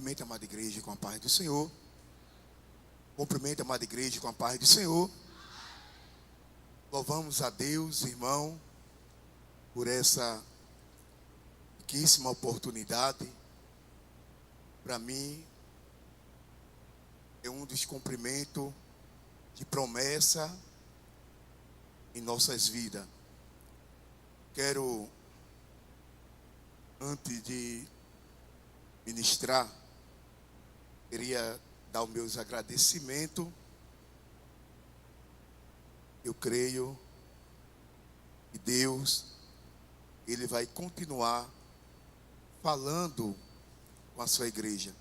Cumprimente a amada igreja com a paz do Senhor. Cumprimente a amada igreja com a paz do Senhor. Louvamos a Deus, irmão, por essa riquíssima oportunidade. Para mim, é um dos cumprimentos de promessa em nossas vidas. Quero, antes de ministrar, queria dar os meus agradecimentos. Eu creio que Deus, Ele vai continuar falando com a sua igreja.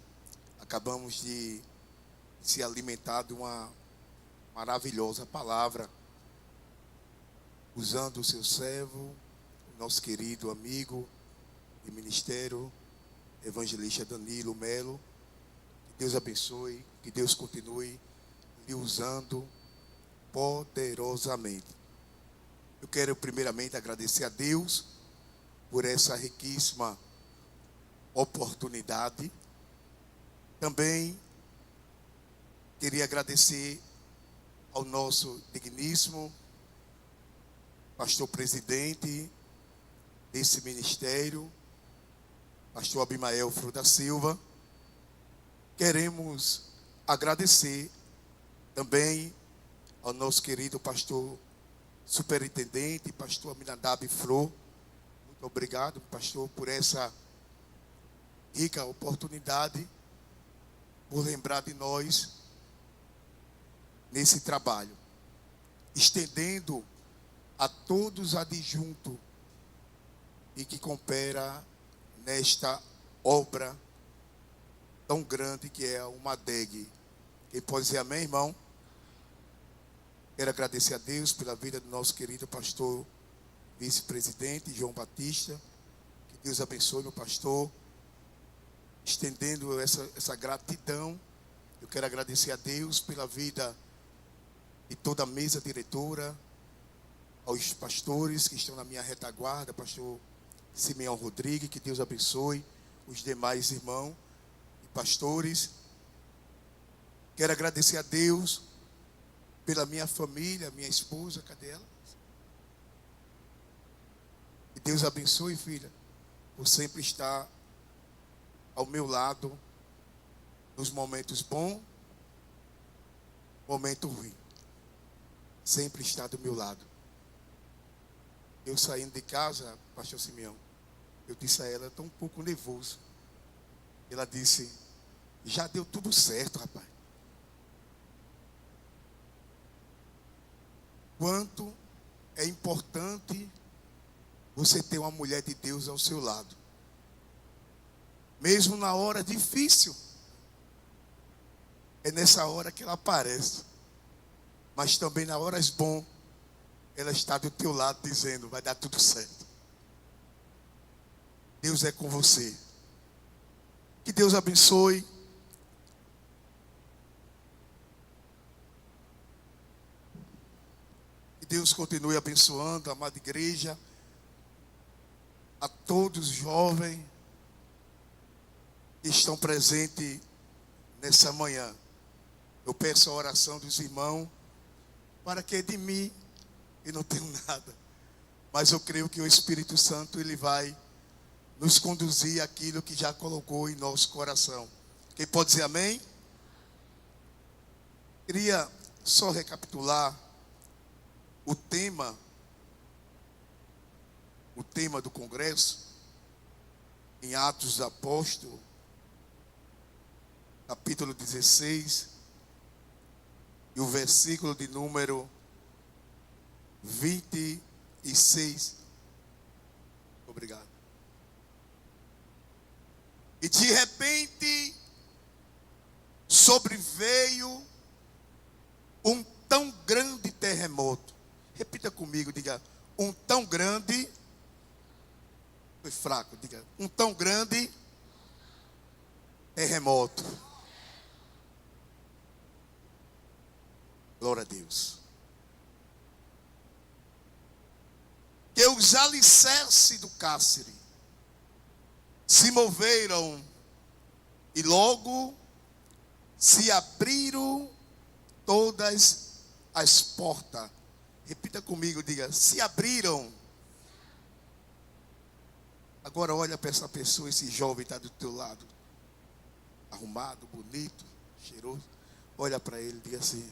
Acabamos de se alimentar de uma maravilhosa palavra, usando o seu servo, o nosso querido amigo de ministério, evangelista Danilo Melo. Que Deus abençoe, que Deus continue lhe usando poderosamente. Eu quero primeiramente agradecer a Deus por essa riquíssima oportunidade. Também queria agradecer ao nosso digníssimo pastor presidente desse ministério, pastor Abimael Fru da Silva. Queremos agradecer também ao nosso querido pastor superintendente, pastor Aminadab Fru. Muito obrigado, pastor, por essa rica oportunidade, por lembrar de nós nesse trabalho, estendendo a todos adjuntos e que coopera nesta obra tão grande que é o MADEG. Quem pode dizer amém, irmão? Quero agradecer a Deus pela vida do nosso querido pastor vice-presidente João Batista. Que Deus abençoe meu pastor. Estendendo essa gratidão, eu quero agradecer a Deus pela vida de toda a mesa diretora, aos pastores que estão na minha retaguarda, pastor Simeão Rodrigues, que Deus abençoe os demais irmãos e pastores. Quero agradecer a Deus pela minha família, minha esposa, cadê ela? Que Deus abençoe, filha, por sempre estar ao meu lado nos momentos bons, momento ruim. Sempre está do meu lado. Eu saindo de casa, pastor Simeão, eu disse a ela, estou um pouco nervoso. Ela disse, já deu tudo certo, rapaz. Quanto é importante você ter uma mulher de Deus ao seu lado. Mesmo na hora difícil, é nessa hora que ela aparece. Mas também na horas bom, ela está do teu lado dizendo, vai dar tudo certo. Deus é com você. Que Deus abençoe. Que Deus continue abençoando a amada igreja, a todos os jovens que estão presentes nessa manhã. Eu peço a oração dos irmãos, para que de mim eu não tenho nada, mas eu creio que o Espírito Santo ele vai nos conduzir àquilo que já colocou em nosso coração. Quem pode dizer amém? Queria só recapitular o tema do congresso em Atos dos Apóstolos, capítulo 16, e o versículo de número 26. Obrigado. E de repente sobreveio um tão grande terremoto. Repita comigo, diga, um tão grande. Foi fraco, diga, um tão grande terremoto. Glória a Deus. Que os alicerces do cárcere se moveram E logo se abriram todas as portas. Repita comigo, diga: se abriram. Agora olha para essa pessoa, esse jovem está do teu lado, arrumado, bonito, cheiroso. Olha para ele, diga assim: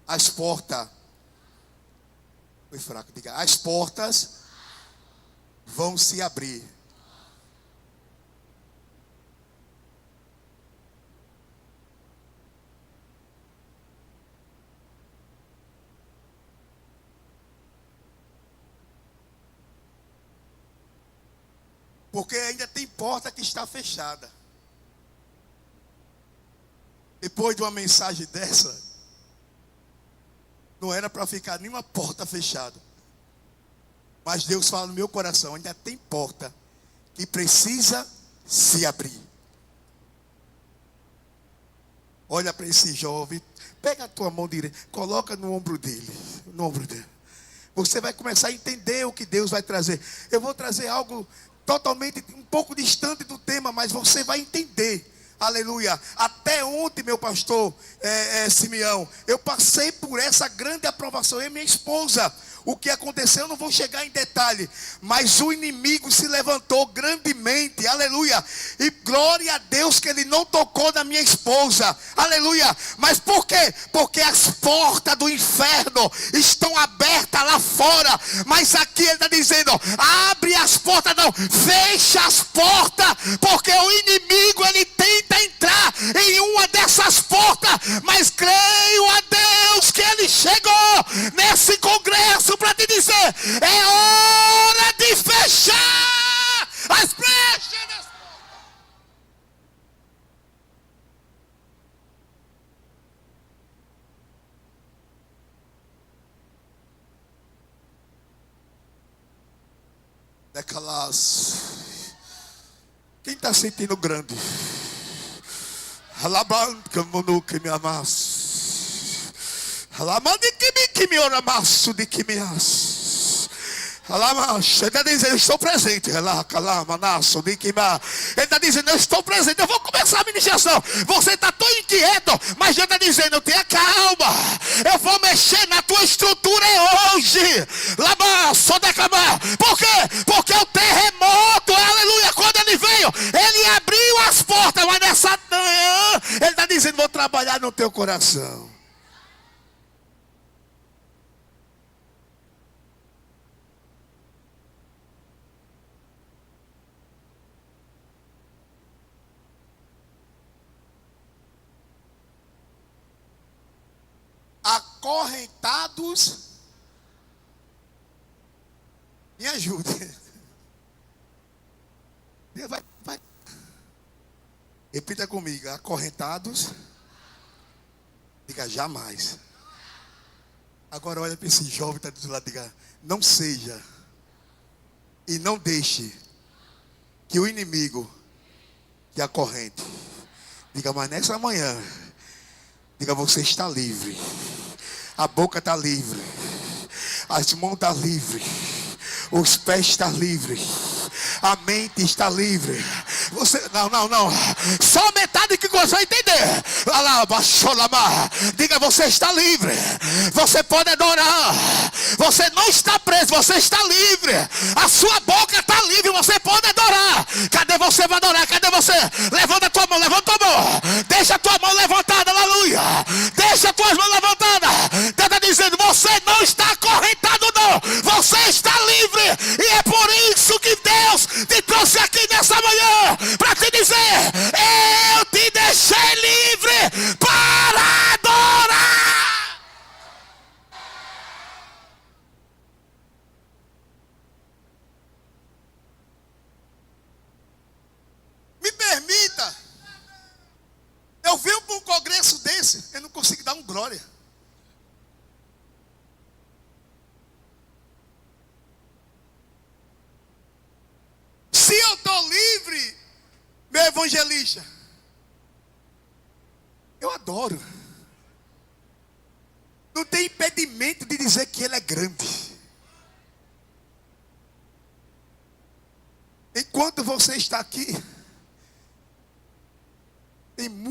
as portas. Foi fraco, diga: as portas vão se abrir. Porque ainda tem porta que está fechada. Depois de uma mensagem dessa, não era para ficar nenhuma porta fechada. Mas Deus fala no meu coração: ainda tem porta que precisa se abrir. Olha para esse jovem, pega a tua mão direita, coloca no ombro dele, no ombro dele. Você vai começar a entender o que Deus vai trazer. Eu vou trazer algo totalmente, um pouco distante do tema, mas você vai entender. Aleluia. Até ontem, meu pastor Simeão, eu passei por essa grande aprovação. Eu e minha esposa. O que aconteceu, eu não vou chegar em detalhe, mas o inimigo se levantou grandemente, aleluia, e glória a Deus que ele não tocou na minha esposa, aleluia. Mas por quê? Porque as portas do inferno estão abertas lá fora, mas aqui ele está dizendo: abre as portas, não, fecha as portas, porque o inimigo ele tenta entrar em uma dessas portas, mas creio a Deus que ele chegou nesse congresso para te dizer: é hora de fechar as brechas das portas. Decalas. Quem está sentindo grande? Alabando que me amasse. Que me ora maço de que me as. Ele está dizendo: eu estou presente. Ele está dizendo: eu estou presente. Eu vou começar a ministração. Você está tão inquieto, mas Deus está dizendo: tenha calma. Eu vou mexer na tua estrutura hoje. Por quê? Porque o terremoto, aleluia, quando ele veio, ele abriu as portas. Mas nessa manhã, ele está dizendo: vou trabalhar no teu coração. Acorrentados, me ajude. Vai. Repita comigo: acorrentados, diga jamais. Agora olha para esse jovem que está do lado, diga: não seja e não deixe que o inimigo te acorrente. Diga: mas nessa manhã, diga: você está livre. A boca está livre. As mãos estão livres. Os pés estão livres. A mente está livre. Você, não. Só metade que consegue entender. Diga: você está livre. Você pode adorar. Você não está preso. Você está livre. A sua boca está livre. Você pode adorar. Cadê você vai adorar? Cadê você? Levanta a tua mão. Levanta a tua mão. Deixa a tua mão levantada. Aleluia. Deixa as tuas mãos levantadas. Deus está dizendo: você não está acorrentado, não. Você está livre. E é por isso que Deus te trouxe aqui nessa manhã para te dizer: eu te deixei livre para adorar. Me permita, eu venho para um congresso desse, eu não consigo dar um glória. Se eu estou livre, meu evangelista, eu adoro. Não tem impedimento de dizer que ele é grande. Enquanto você está aqui,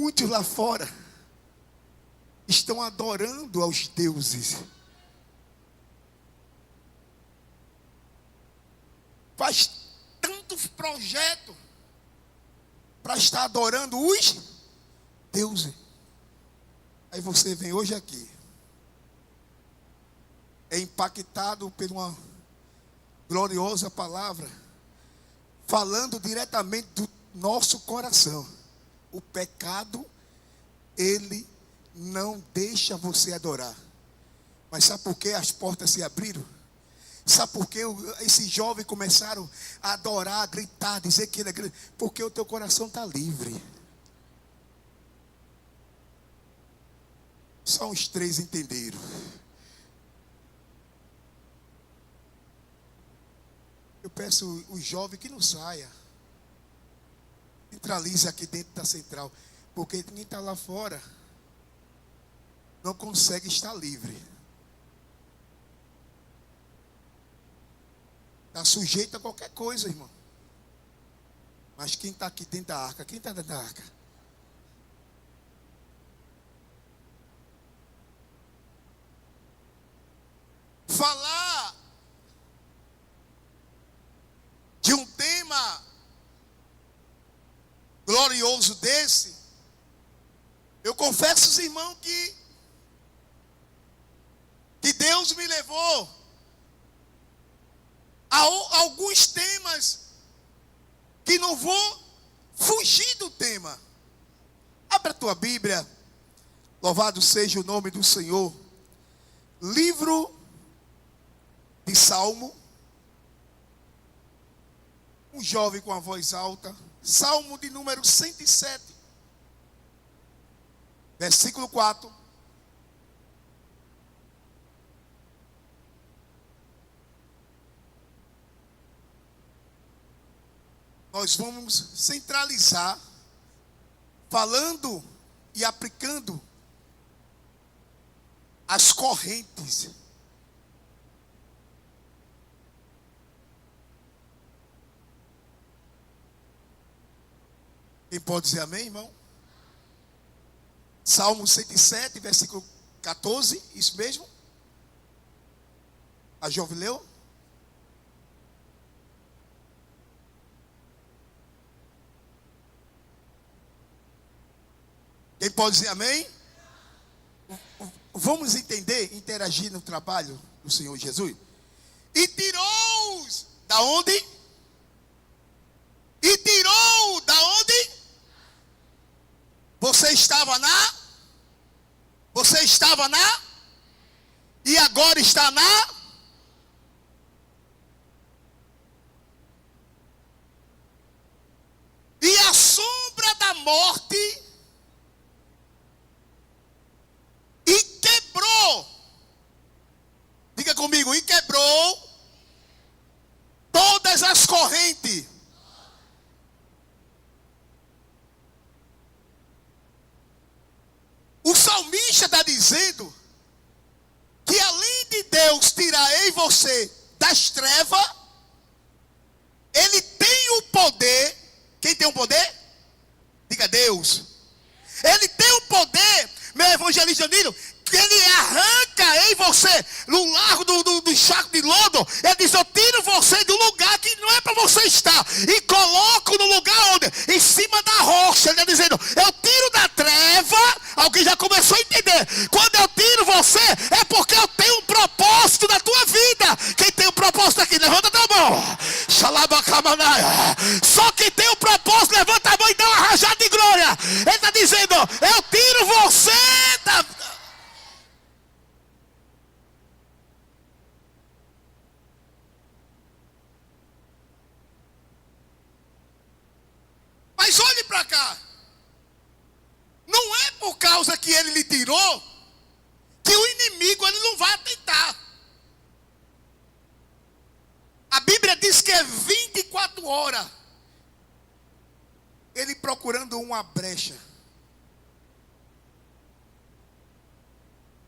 muitos lá fora estão adorando aos deuses. Faz tantos projetos para estar adorando os deuses. Aí você vem hoje aqui, é impactado por uma gloriosa palavra, falando diretamente do nosso coração. O pecado, ele não deixa você adorar. Mas sabe por que as portas se abriram? Sabe por que esses jovens começaram a adorar, a gritar, dizer que ele é grande? Porque o teu coração está livre. Só uns 3 entenderam. Eu peço os jovens que não saia. Centralize aqui dentro da central. Porque quem está lá fora não consegue estar livre. Está sujeito a qualquer coisa, irmão. Mas quem está aqui dentro da arca? Quem está dentro da arca? Falar de um tema glorioso desse, eu confesso aos irmãos que Deus me levou a alguns temas que não vou fugir do tema. Abra a tua Bíblia, louvado seja o nome do Senhor. Livro de Salmo. Um jovem com a voz alta. Salmo de número 107. Versículo 4. Nós vamos centralizar, falando e aplicando as correntes. Quem pode dizer amém, irmão? Salmo 107, versículo 14, isso mesmo? A jovem leu? Quem pode dizer amém? Vamos entender, interagir no trabalho do Senhor Jesus. E tirou-os da onde? E tirou da onde? Você estava na? Você estava na? E agora está na? E a sombra da morte e quebrou. Diga comigo, e quebrou todas as correntes. O salmista está dizendo que além de Deus tirar em você das trevas, Ele tem o poder. Quem tem o poder? Diga Deus. Ele tem o poder, meu evangelista Nilo, que Ele arranca em você, no largo do saco de lodo. Ele diz, eu tiro você do lugar que não é para você estar, e coloco no lugar onde? Em cima da rocha. Ele está dizendo, eu tiro da treva. Alguém já começou a entender. Quando eu tiro você, é porque eu tenho um propósito na tua vida. Quem tem um propósito aqui, levanta a tua mão. Só quem tem um propósito, levanta a mão e dá uma rajada de glória. Ele está dizendo, eu tiro você da... Mas olhe para cá. Não é por causa que ele lhe tirou que o inimigo ele não vai atentar. A Bíblia diz que é 24 horas ele procurando uma brecha.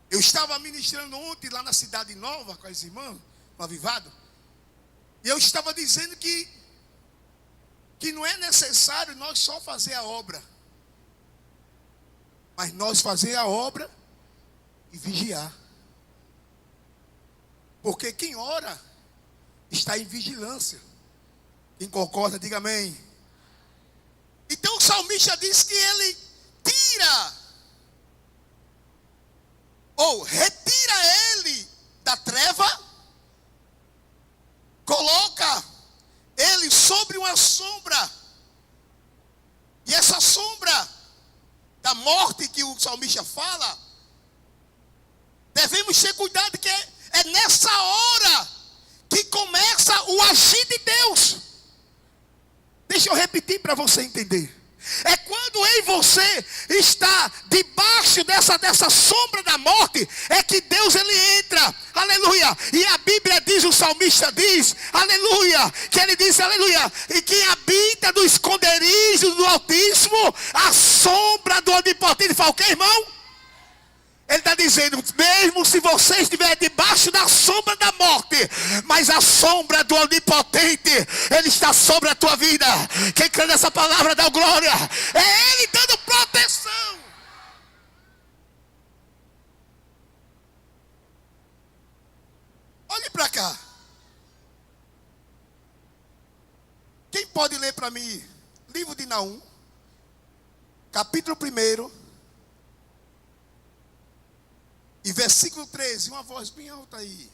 Eu estava ministrando ontem lá na Cidade Nova com as irmãs, no Avivado, e eu estava dizendo que não é necessário nós só fazer a obra. Mas nós fazer a obra e vigiar. Porque quem ora está em vigilância. Quem concorda, diga amém. Então o salmista diz que ele tira, ou retira ele da treva, coloca ele sobre uma sombra. E essa sombra da morte que o salmista fala, devemos ter cuidado que é nessa hora que começa o agir de Deus. Deixa eu repetir para você entender. É quando em você está debaixo dessa sombra da morte, é que Deus ele entra, aleluia. E a Bíblia diz, o salmista diz, aleluia, que ele diz, aleluia, e quem habita do esconderijo do Altíssimo, a sombra do Onipotente. Fala o que, irmão? Ele está dizendo, mesmo se você estiver debaixo da sombra da morte, mas a sombra do Onipotente, Ele está sobre a tua vida. Quem crê nessa palavra dá glória. É Ele dando proteção. Olhe para cá. Quem pode ler para mim? Livro de Naum, capítulo 1. E versículo 13, uma voz bem alta aí.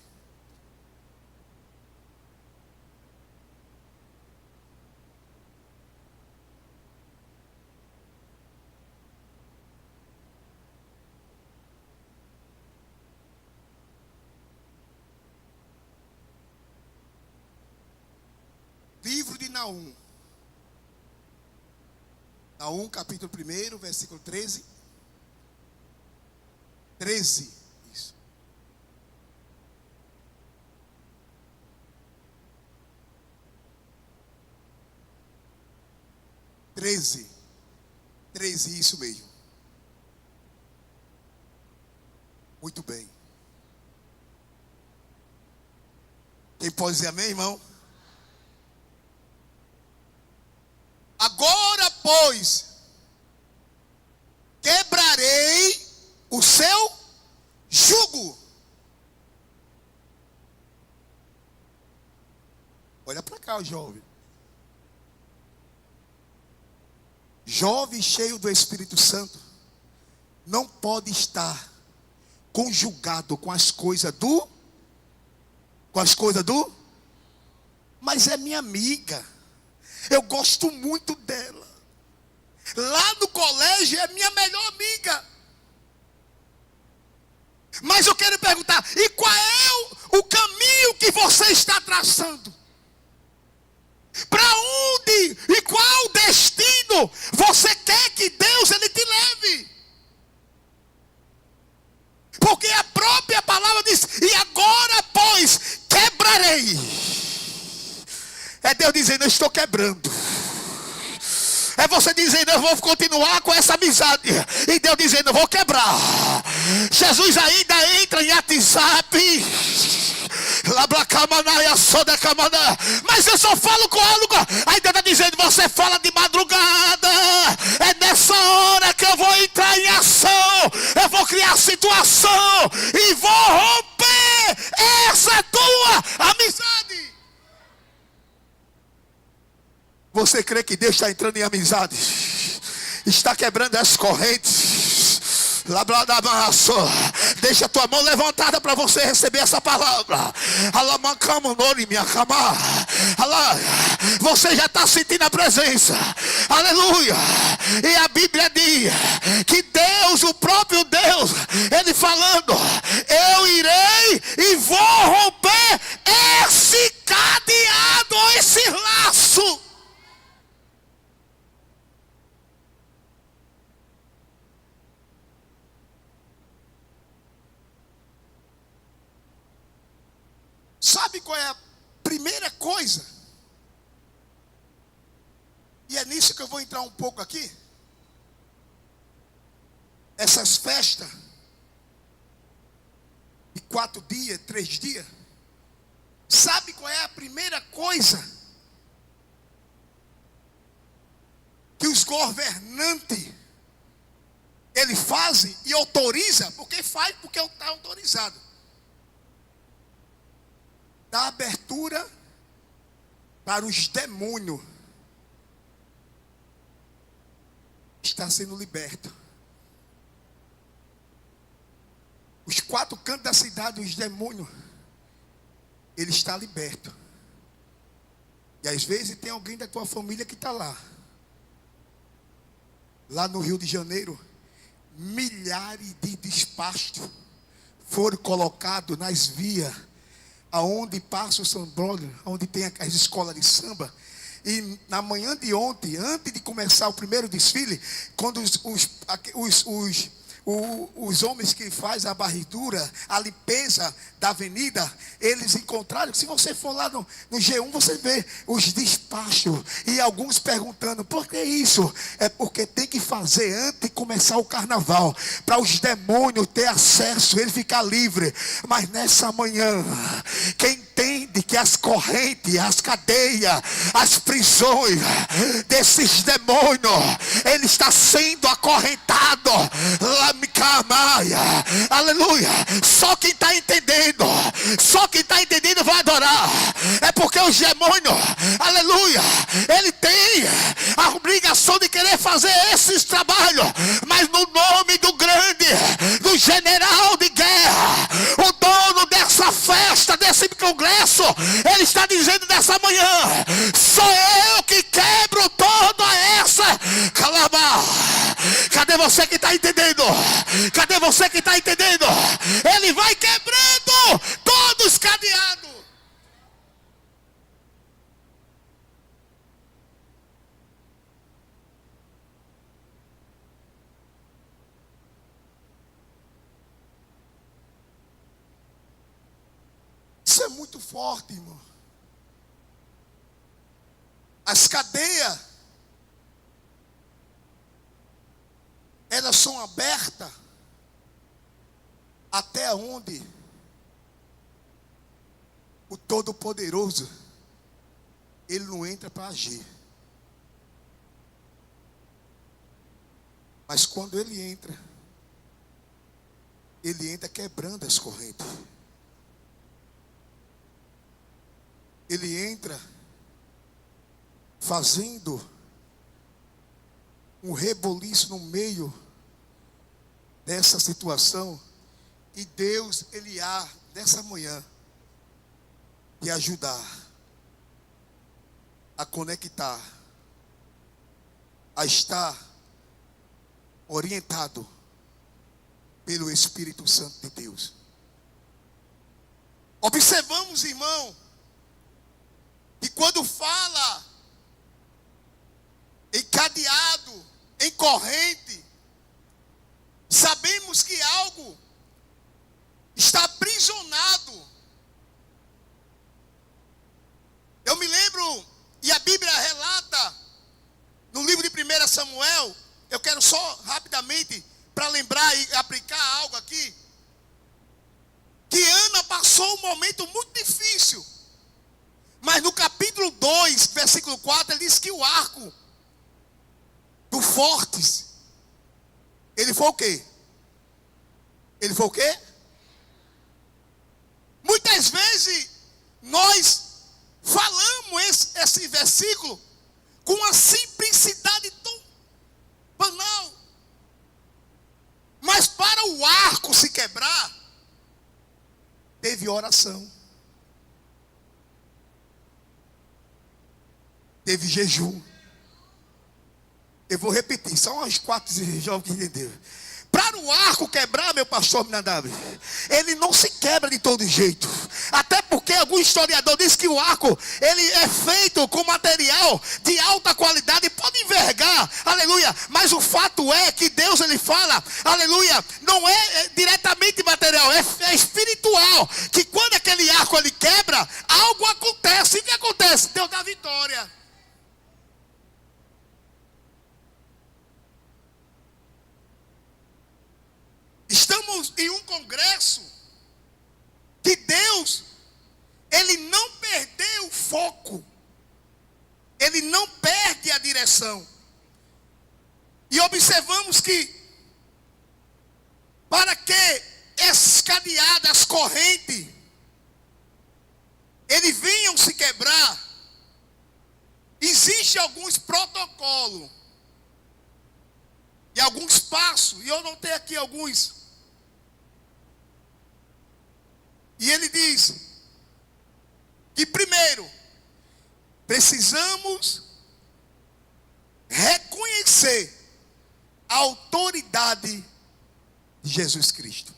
Livro de Naum. Naum, capítulo 1, versículo 13. 13. Isso. 13. 13, isso mesmo. Muito bem. Quem pode dizer amém, irmão? Agora, pois, quebrarei o seu jugo. Olha para cá, jovem. Jovem cheio do Espírito Santo não pode estar conjugado com as coisas do... Mas é minha amiga. Eu gosto muito dela. Lá no colégio é minha melhor amiga. Mas eu quero perguntar, e qual é o caminho que você está traçando? Para onde e qual destino você quer que Deus ele te leve? Porque a própria palavra diz, e agora pois quebrarei. É Deus dizendo, eu estou quebrando. É você dizendo, eu vou continuar com essa amizade. E Deus dizendo, eu vou quebrar. Jesus ainda entra em WhatsApp. Mas eu só falo com algo. Aí Deus está dizendo, você fala de madrugada. É nessa hora que eu vou entrar em ação. Eu vou criar situação. E vou romper essa tua amizade. Você crê que Deus está entrando em amizade? Está quebrando as correntes. Deixa a tua mão levantada para você receber essa palavra. Você já está sentindo a presença. Aleluia. E a Bíblia diz que Deus, o próprio Deus, Ele falando, eu irei e vou romper esse cadeado, esse laço. Sabe qual é a primeira coisa? E é nisso que eu vou entrar um pouco aqui. Essas festas de 4 dias, 3 dias. Sabe qual é a primeira coisa que os governantes ele faz e autoriza, porque faz porque está autorizado. Dá abertura para os demônios estar sendo liberto. Os 4 cantos da cidade, os demônios, ele está liberto. E às vezes tem alguém da tua família que está lá. Lá no Rio de Janeiro, milhares de despachos foram colocados nas vias aonde passa o sambódromo, onde tem as escolas de samba. E na manhã de ontem, antes de começar o primeiro desfile, quando os homens que fazem a varredura, a limpeza da avenida, eles encontraram, se você for lá no G1, você vê os despachos, e alguns perguntando, por que isso? É porque tem que fazer antes de começar o carnaval, para os demônios ter acesso, ele ficar livre. Mas nessa manhã, quem entende que as correntes, as cadeias, as prisões desses demônios, ele está sendo acorrentado, aleluia. Só quem está entendendo, vai adorar. É porque os demônios, aleluia, ele tem a obrigação de querer fazer esses trabalhos, mas no nome do grande, do general de guerra, o dono dessa festa, desse congresso, ele está dizendo nessa manhã: sou eu que quebro toda essa calabá. Cadê você que está entendendo? Cadê você que está entendendo? Ele vai quebrando todos os cadeados. Isso é muito forte, irmão. As cadeias, elas são abertas até onde o Todo-Poderoso, ele não entra para agir. Mas quando ele entra quebrando as correntes. Ele entra fazendo um reboliço no meio dessa situação. E Deus, ele há nessa manhã de ajudar a conectar, a estar orientado pelo Espírito Santo de Deus. Observamos, irmão, que quando fala em cadeado, em corrente, sabemos que algo está aprisionado. Eu me lembro, e a Bíblia relata, no livro de 1 Samuel, eu quero só rapidamente, para lembrar e aplicar algo aqui, que Ana passou um momento muito difícil. Mas no capítulo 2, versículo 4, ele diz que o arco do Fortes, ele foi o quê? Ele foi o quê? Muitas vezes nós falamos esse versículo com uma simplicidade tão banal. Mas para o arco se quebrar, teve oração. Teve jejum. Eu vou repetir, só umas 4 jovens que entenderam. Para o arco quebrar, meu pastor Minadabre, ele não se quebra de todo jeito. Até porque algum historiador diz que o arco, ele é feito com material de alta qualidade, pode envergar, aleluia. Mas o fato é que Deus, ele fala, aleluia, não é diretamente material, é espiritual. Que quando aquele arco ele quebra, algo acontece. E o que acontece? Deus dá vitória. Estamos em um congresso que Deus, ele não perdeu o foco, ele não perde a direção. E observamos que cadeados, as correntes, eles vinham se quebrar, existe alguns protocolos e alguns passos, e eu notei aqui alguns. E ele diz que primeiro precisamos reconhecer a autoridade de Jesus Cristo.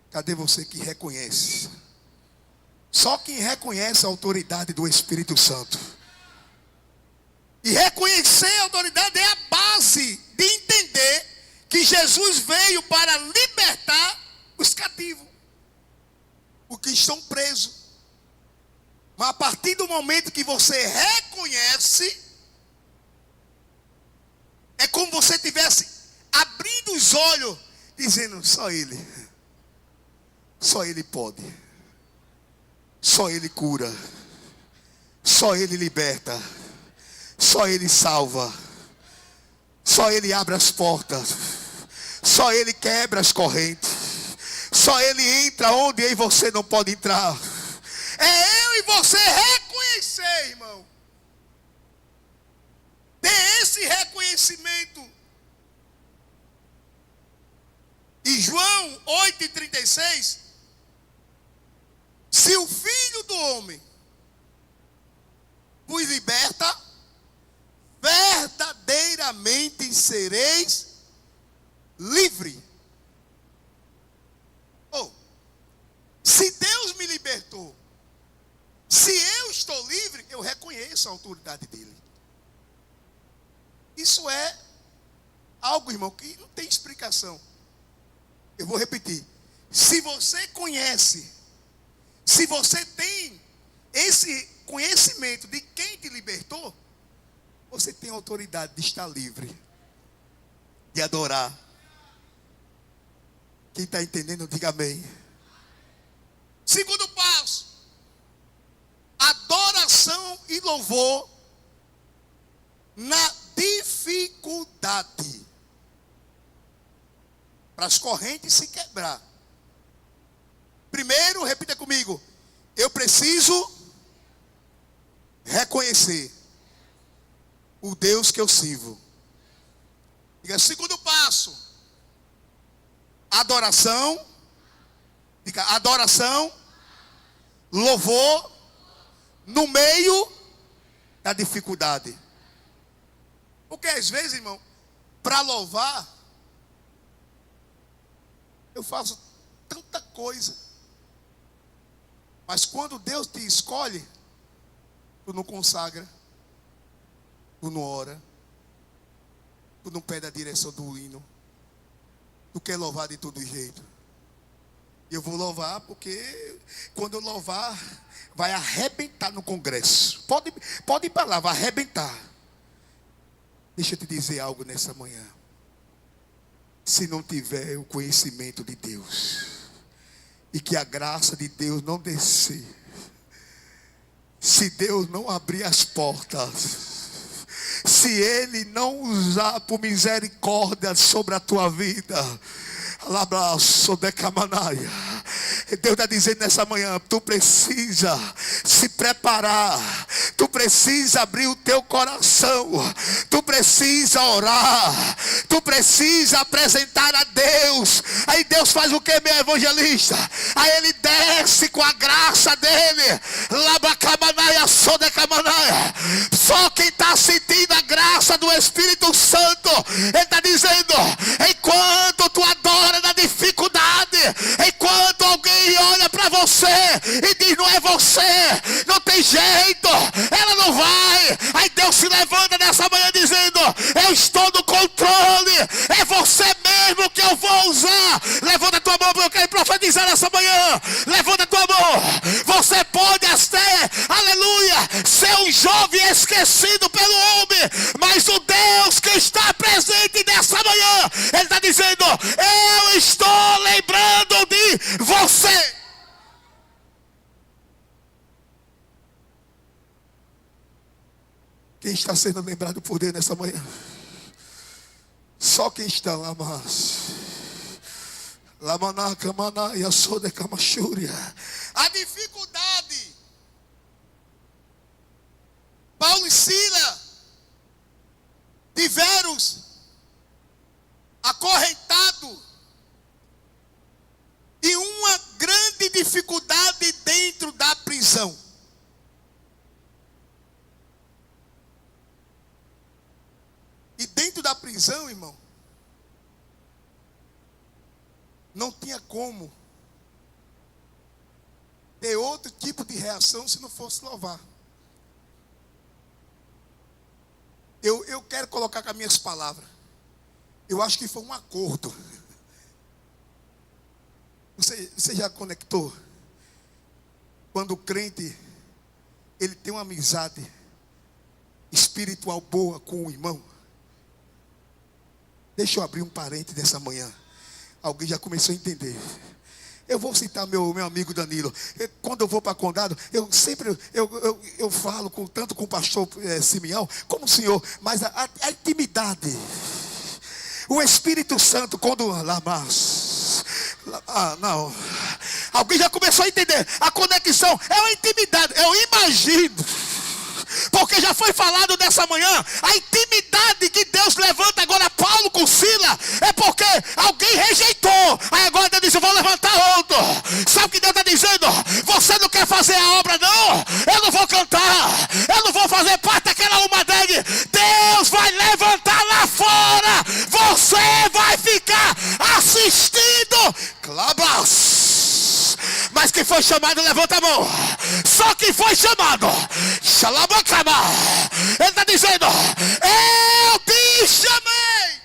Cadê você que reconhece? Só quem reconhece a autoridade do Espírito Santo. E reconhecer a autoridade é a base de entender que Jesus veio para libertar os cativos, os que estão presos. Mas a partir do momento que você reconhece, é como você estivesse abrindo os olhos, dizendo: só Ele pode, só Ele cura, só Ele liberta, só Ele salva, só Ele abre as portas, só Ele quebra as correntes, só Ele entra onde você não pode entrar. É eu e você reconhecer, irmão. Ter esse reconhecimento. E João 8,36, se o Filho do Homem vos liberta, verdadeiramente sereis livre. Se Deus me libertou, se eu estou livre, eu reconheço a autoridade dele. Isso é algo, irmão, que não tem explicação. Eu vou repetir. Se você conhece, se você tem esse conhecimento de quem te libertou, você tem autoridade de estar livre, de adorar. Quem está entendendo, diga amém. Segundo passo: adoração e louvor na dificuldade. Para as correntes se quebrar. Primeiro, repita comigo: eu preciso reconhecer o Deus que eu sirvo. Diga, segundo passo: adoração. Diga, adoração, louvor no meio da dificuldade. Porque às vezes, irmão, para louvar, eu faço tanta coisa, mas quando Deus te escolhe, tu não consagra, tu não ora, tu não pede a direção do hino, tu quer louvar de todo jeito. Eu vou louvar porque quando eu louvar, vai arrebentar no congresso. Pode ir para lá, vai arrebentar. Deixa eu te dizer algo nessa manhã. Se não tiver o conhecimento de Deus, e que a graça de Deus não descer, se Deus não abrir as portas, se Ele não usar por misericórdia sobre a tua vida, Deus está dizendo nessa manhã: tu precisa se preparar, tu precisa abrir o teu coração, tu precisa orar, tu precisa apresentar a Deus. Aí Deus faz o que, meu evangelista? Aí Ele desce com a graça dele. Só quem está sentindo a graça do Espírito Santo, Ele está dizendo: enquanto tu adora na dificuldade, enquanto alguém olha para você e diz: não é você, não tem jeito, ela não vai. Aí Deus se levanta nessa manhã dizendo: eu estou no controle, é você mesmo que eu vou usar. Levanta a tua mão, eu quero profetizar nessa manhã. Levanta a tua mão. Você pode até, aleluia, ser um jovem esquecido pelo homem, mas o Deus que está presente nessa manhã, Ele está dizendo: eu estou lembrando de você. Quem está sendo lembrado por Deus nessa manhã? Só quem está lá, mas Lamanaca, Manaia, Sodecamachúria. A dificuldade. Paulo e Sila tiveram acorrentado e uma grande dificuldade dentro da prisão. E dentro da prisão, irmão, não tinha como ter outro tipo de reação se não fosse louvar. Eu quero colocar com as minhas palavras. Eu acho que foi um acordo. Você já conectou? Quando o crente, ele tem uma amizade espiritual boa com o irmão. Deixa eu abrir um parênteses dessa manhã. Alguém já começou a entender. Eu vou citar meu amigo Danilo. Quando eu vou para Condado, eu sempre falo tanto com o pastor Simeão, como o senhor. Mas a intimidade, o Espírito Santo, quando não. Alguém já começou a entender. A conexão é uma intimidade. Eu imagino, porque já foi falado nessa manhã, a intimidade que Deus levanta agora Paulo com Sila, é porque alguém rejeitou. Aí agora Deus diz, eu vou levantar outro. Sabe o que Deus está dizendo? Você não quer fazer a obra não? Eu não vou cantar, eu não vou fazer parte daquela Umadeg. Deus vai levantar lá fora. Você vai ficar assistindo. Clabas. Mas quem foi chamado, levanta a mão. Só quem foi chamado. Xalabacaba. Ele está dizendo, eu te chamei.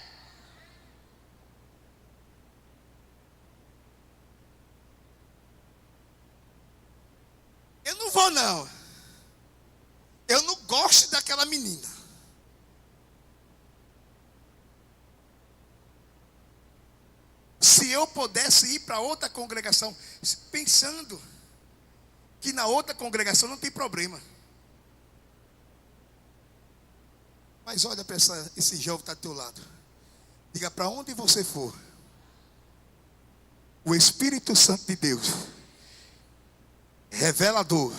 Eu não vou não. Eu não gosto daquela menina. Se eu pudesse ir para outra congregação, pensando que na outra congregação não tem problema. Mas olha para esse jovem que está do teu lado. Diga, para onde você for, o Espírito Santo de Deus, revelador,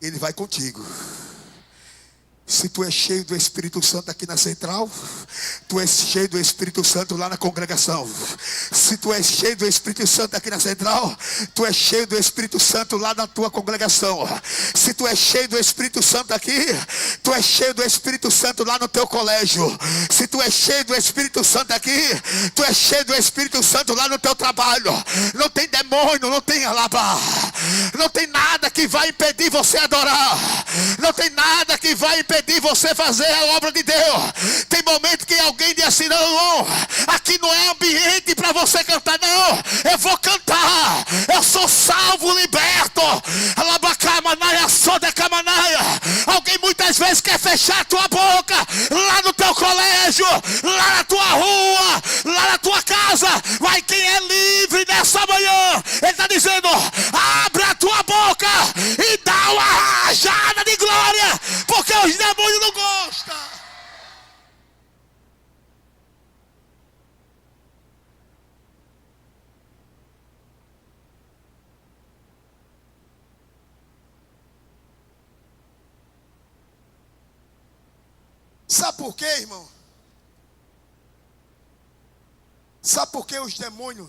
ele vai contigo. Se tu és cheio do Espírito Santo aqui na central, tu és cheio do Espírito Santo lá na congregação. Se tu és cheio do Espírito Santo aqui na central, tu és cheio do Espírito Santo lá na tua congregação. Se tu és cheio do Espírito Santo aqui, tu és cheio do Espírito Santo lá no teu colégio. Se tu és cheio do Espírito Santo aqui, tu és cheio do Espírito Santo lá no teu trabalho. Não tem demônio, não tem alabá, não tem nada que vai impedir você adorar. Não tem nada que vai impedir você fazer a obra de Deus. Tem momento que alguém diz assim, não, aqui não é ambiente para você cantar, não. Eu vou cantar, eu sou salvo, liberto. Alguém muitas vezes quer fechar a tua boca, lá no teu colégio, lá na tua rua, lá na tua casa. Mas quem é livre nessa manhã, ele está dizendo, abre a tua boca e dá uma rajada de glória, porque os demônios não gostam. Sabe por quê, irmão? Sabe por que os demônios,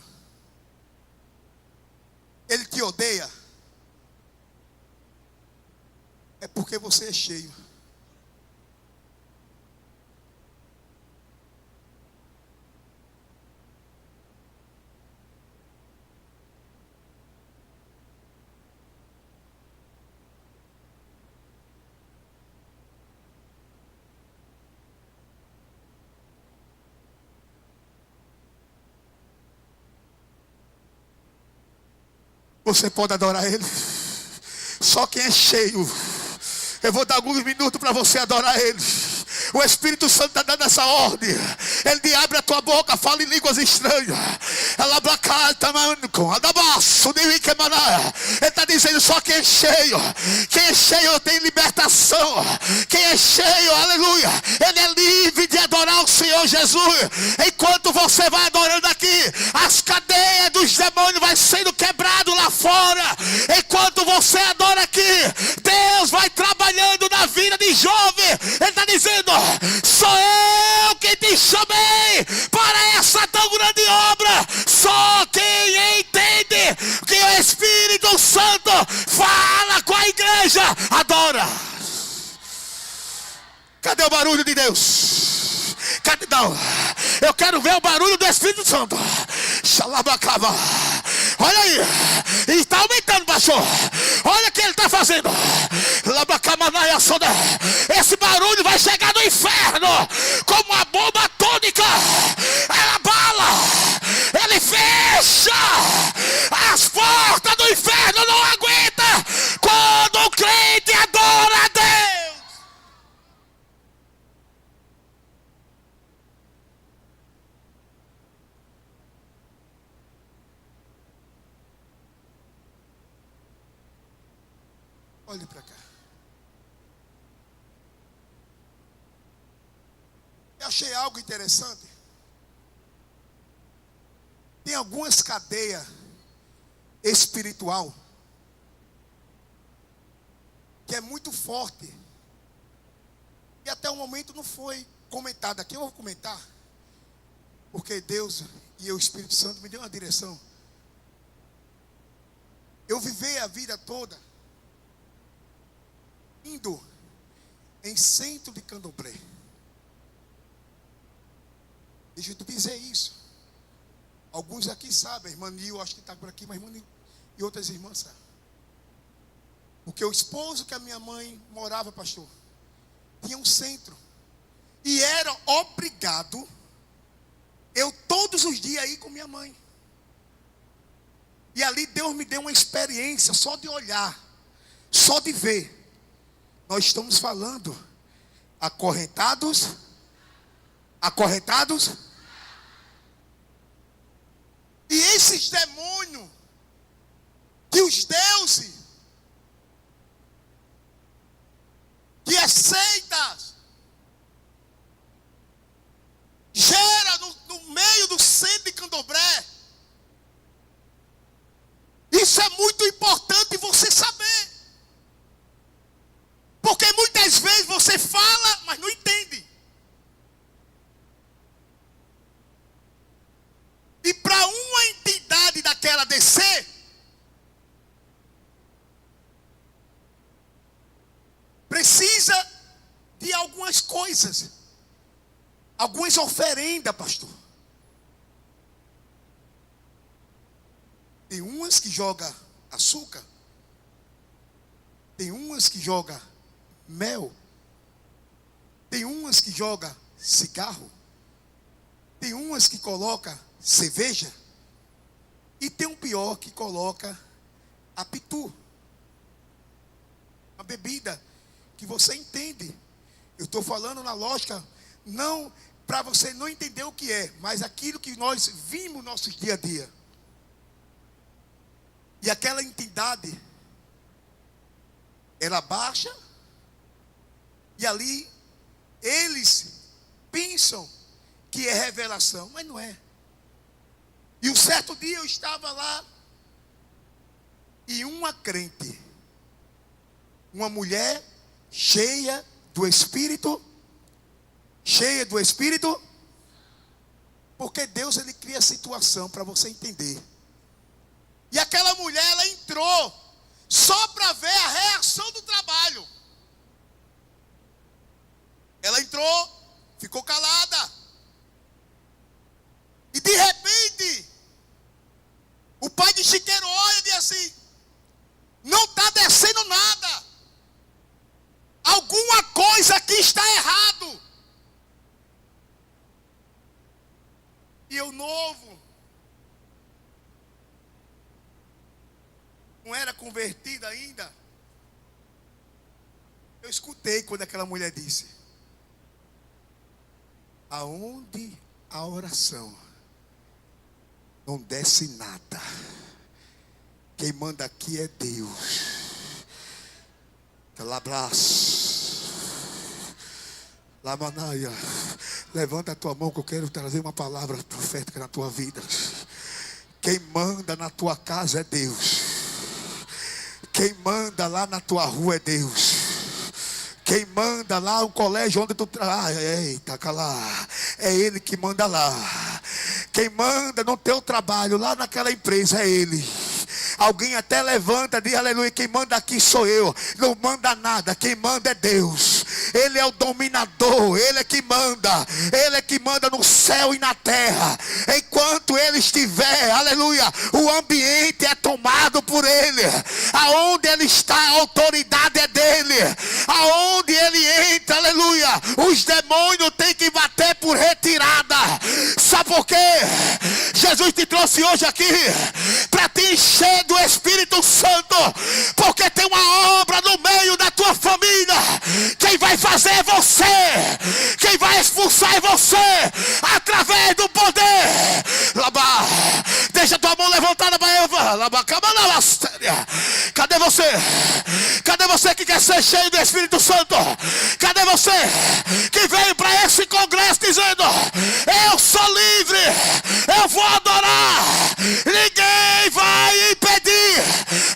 ele te odeia? É porque você é cheio. Você pode adorar Ele. Só quem é cheio. Eu vou dar alguns minutos para você adorar Ele. O Espírito Santo está dando essa ordem. Ele diz: abre a tua boca, fala em línguas estranhas. Ele está dizendo: só quem é cheio tem libertação. Quem é cheio, aleluia, ele é livre de adorar o Senhor Jesus. Enquanto você vai adorando aqui, as cadeias dos demônios vai sendo quebrado lá fora. Enquanto você adora aqui, Deus vai trabalhando na vida de jovem. Ele está dizendo: sou eu que te chamei para essa tão grande obra. Só quem entende que o Espírito Santo fala com a igreja adora. Cadê o barulho de Deus? Cadê? Não, eu quero ver o barulho do Espírito Santo. Xalabacaba. Olha aí, está aumentando, pastor. Olha o que ele está fazendo. Esse barulho vai chegar no inferno como uma bomba atômica. Ela abala, ele fecha. As portas do inferno não aguentam quando o crente adora a Deus. Olhe para cá. Eu achei algo interessante. Tem algumas cadeias espiritual que é muito forte e até o momento não foi comentado aqui. Eu vou comentar porque Deus e o Espírito Santo me deu uma direção. Eu vivei a vida toda indo em centro de candomblé. Deixa eu te dizer isso. Alguns aqui sabem, a irmã Nil, acho que está por aqui, mas a irmã Nil e outras irmãs sabem. Porque o esposo que a minha mãe morava, pastor, tinha um centro. E era obrigado eu todos os dias ir com minha mãe. E ali Deus me deu uma experiência só de olhar, só de ver. Nós estamos falando acorrentados. E esses demônios que os deuses, que as seitas gera no meio do centro de candomblé, isso é muito importante você saber. Porque muitas vezes você fala, mas não entende. E para uma entidade daquela descer, precisa de algumas coisas. Algumas oferendas, pastor. Tem umas que jogam açúcar. Tem umas que jogam mel. Tem umas que jogam cigarro. Tem umas que colocam cerveja. E tem um pior que coloca a pitu. Uma bebida que você entende. Eu estou falando na lógica, não para você não entender o que é, mas aquilo que nós vimos no nosso dia a dia. E aquela entidade, ela baixa, e ali eles pensam que é revelação, mas não é. E um certo dia eu estava lá, e uma crente, uma mulher cheia do Espírito, porque Deus ele cria situação para você entender. E aquela mulher, ela entrou só para ver a reação do trabalho. Ela entrou, ficou calada. E de repente, o pai de chiqueiro olha e diz assim: não está descendo nada. Alguma coisa aqui está errado. E eu novo, não era convertido ainda. Eu escutei quando aquela mulher disse: aonde a oração, não desce nada. Quem manda aqui é Deus. Abraço. Lamanaia. Levanta a tua mão que eu quero trazer uma palavra profética na tua vida. Quem manda na tua casa é Deus. Quem manda lá na tua rua é Deus. Quem manda lá no colégio onde tu eita, cala. É Ele que manda lá. Quem manda no teu trabalho, lá naquela empresa, é Ele. Alguém até levanta e diz aleluia, quem manda aqui sou eu. Não manda nada, quem manda é Deus. Ele é o dominador, Ele é que manda. Ele é que manda no céu e na terra. Enquanto Ele estiver, aleluia, o ambiente é tomado por Ele. Aonde Ele está, a autoridade é dEle. Aonde Ele entra, aleluia, os demônios têm que bater por retirada. Sabe por quê? Jesus te trouxe hoje aqui para te encher do Espírito Santo, porque tem uma obra no meio da tua família. Quem vai fazer é você. Quem vai expulsar é você, através do poder. Labá, deixa tua mão levantada para eu. Cadê você? Cadê você que quer ser cheio do Espírito Santo? Cadê você que veio para esse congresso dizendo: eu sou livre, eu vou adorar, ninguém vai impedir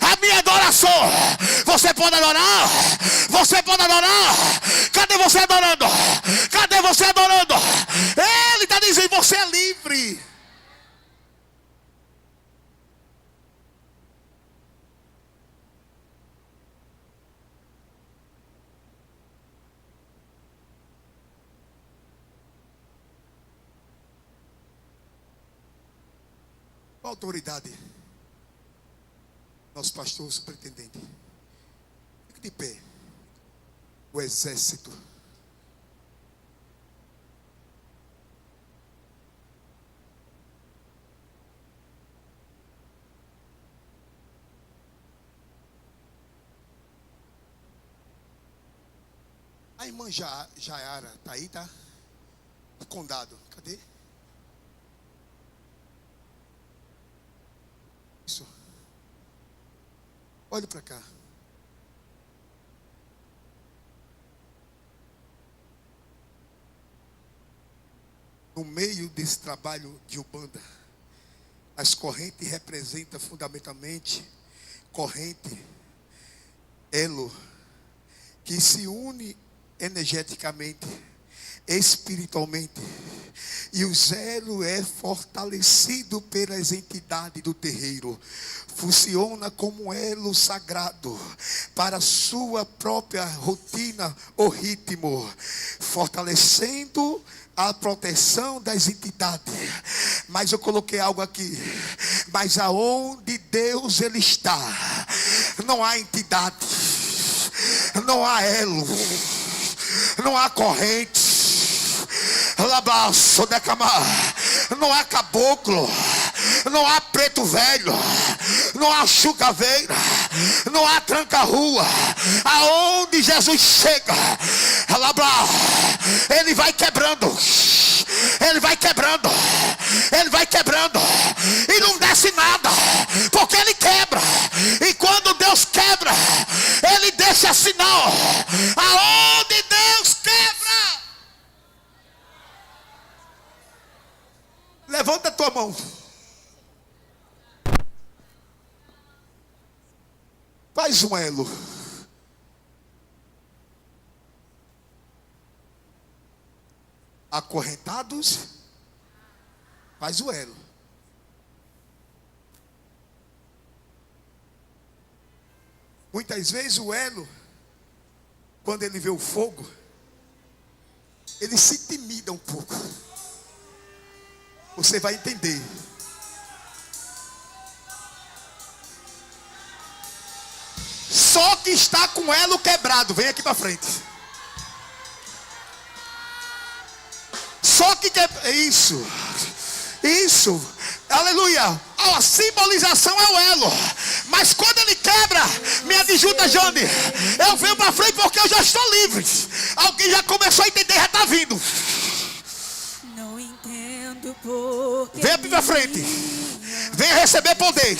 a minha adoração. Você pode adorar? Você pode adorar? Cadê você adorando? Cadê você adorando? Ele está dizendo: você é livre. Qual autoridade? Nosso pastor superintendente. Fique de pé. O exército. A irmã Jaiara está aí, tá? O condado, cadê? Isso. Olhe para cá. No meio desse trabalho de Umbanda, as correntes representam fundamentalmente corrente, elo, que se une energeticamente, espiritualmente, e o elo é fortalecido pelas entidades do terreiro. Funciona como elo sagrado para a sua própria rotina ou ritmo, fortalecendo a proteção das entidades. Mas eu coloquei algo aqui: mas aonde Deus Ele está, não há entidade, não há elo, não há corrente, não há caboclo, não há preto velho, não há chucaveira, não há tranca-rua. Aonde Jesus chega, Ele vai quebrando, Ele vai quebrando, Ele vai quebrando, e não desce nada, porque Ele quebra. E quando Deus quebra, Ele deixa sinal. Aonde Deus quebra, levanta a tua mão. Faz um elo. Acorrentados, faz o elo. Muitas vezes o elo, quando ele vê o fogo, ele se intimida um pouco. Você vai entender. Só que está com o elo quebrado, vem aqui para frente. Só que isso, aleluia. A simbolização é o elo. Mas quando ele quebra, me adjunta, Jane, eu venho para frente porque eu já estou livre. Alguém já começou a entender, já está vindo. Não entendo Venha aqui na frente. Venha receber poder.